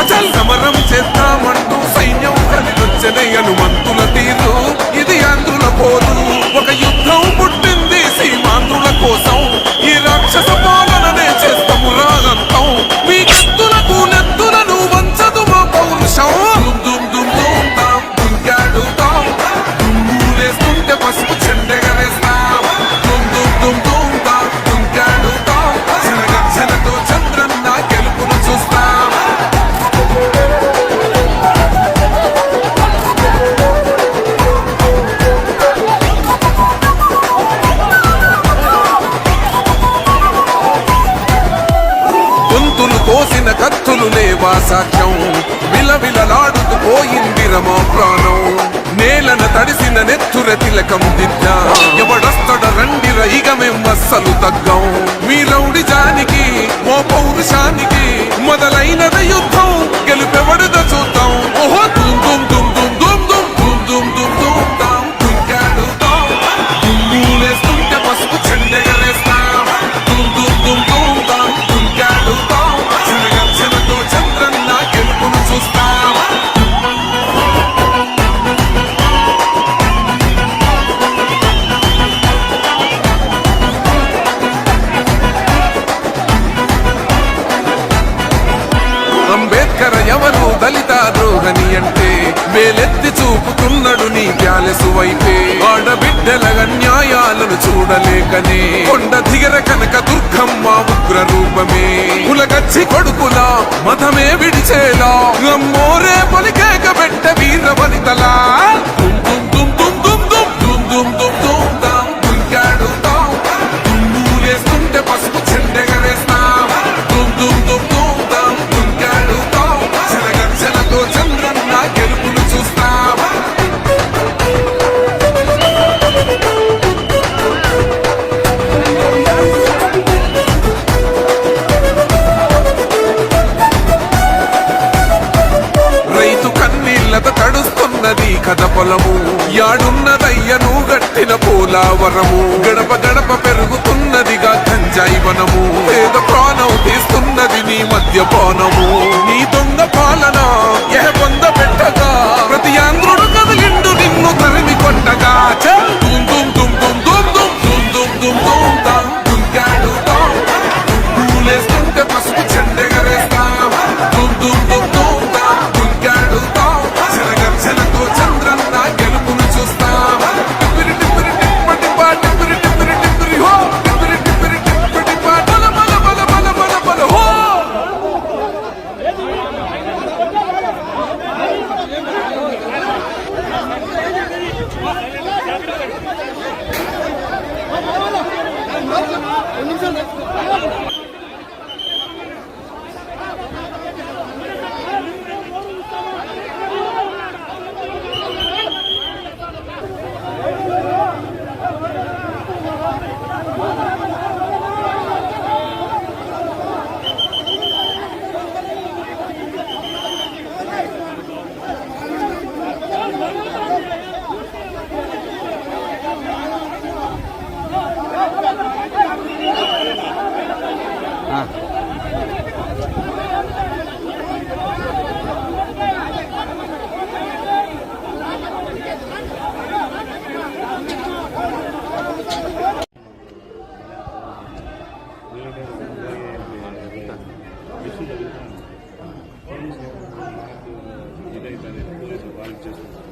సమరం చేద్దామంటూ సైన్యం కదిలొచ్చనే హనుమంతుల తీరు ఇది ఆంధ్రుల పోరు ఒక యుద్ధం పుట్టింది సీమాంధ్రుల కోసం ఈ రాక్షస పాలననే చేస్తాము రాగంతం మీ కత్తులకు నెత్తులను వంచదు మా పౌరుషం దుమ్ దుమ్ దుమ్ తాం దుంకాడుతాం దుమ్ములేస్తుంటే పసుపు చెండెగరేస్తాం దుమ్ దుమ్ దుమ్ దుమ్ తాం దుంకాడుతాం జనగర్జనతో చంద్రన్న గెలుపును చూస్తాం కోసిన కత్తులు లేవా సాక్ష్యం విలవిలలాడుతూ పోయింది రమా ప్రాణం నేలన తడిసిన నెత్తుర తిలకం దిద్దా ఎవడొస్తడ రండి రైగమేం అస్సలు తగ్గం మీ రౌడి జానికి ఓ పౌరుషానికి మొదలైనద యుద్ధం గెలుపెవడుద చూద్దాం ఓహో దుమ్ దుమ్ దుమ్ దుమ్ దుమ్ దుమ్ దుమ్ దుమ్ దుమ్ తాం దుంకాడుతాం దుమ్ములేస్తుంటే పసుపు చెండెగరేస్తాం దుమ్ దుమ్ దుమ్ దుమ్ తాం దుంకాడుతాం చంద్రన్న గెలుపును చూస్తాం అంబేద్కర్ ఎవరు దళిత ద్రోహని అంటే వేలెత్తి చూపుతున్నాడు నీ ప్యాలెసు వైపే ఆడబిడ్డల అన్యాయాలను చూడలేకనే కొండ దిగర కనక దుర్గమ్మ ఉగ్ర రూపమే కులగచ్చి కొడుకులా మతమే విడిచేలా అమ్మోరే పలికేక పెట్ట వీర వనితలా దుమ్ దుమ్ దుమ్ దుమ్ దుమ్ దుమ్ దుమ్ దుమ్ దుమ్ తాం దుంకాడుతాం దుమ్ములేస్తుంటే పసుపు చెండెగరేస్తాం దుమ్ దుమ్ దుమ్ దుమ్ తాం దుంకాడుతాం జనగర్జనతో చంద్రన్న గెలుపును చూస్తాం తడుస్తున్నది కథ పొలము యాడున్నదయ్యను గట్టిన పోలావరము గడప గడప పెరుగుతున్నదిగా గంజాయి వనము పేద ప్రాణం తీస్తున్నది నీ మద్యపానము నీ దొంగ పాలన ఏ పొంద పెట్టగా ప్రతి ఆంధ్రుడు కదిలిండు నిన్ను తరిమి కొట్టగా దుమ్ దుమ్ దుమ్ దుమ్ దుమ్ దుమ్ దుమ్ దుమ్ దుమ్ తాం దుంకాడుతాం పూలేస్తుంటే పసుపు చెండెగరేస్తాం దుమ్ దుమ్ దుమ్ దుమ్ తాం దుంకాడుతాం జనగర్జనతో చంద్రన్న గెలుపును చూస్తాం టిప్పిరి టిప్పిరి టిప్పటి పా టిప్పిరి టిప్పిరి టిప్పిరి హో టిప్పిరి టిప్పిరి టిప్పటి పా బల బల బల బల బల బల హో Gracias.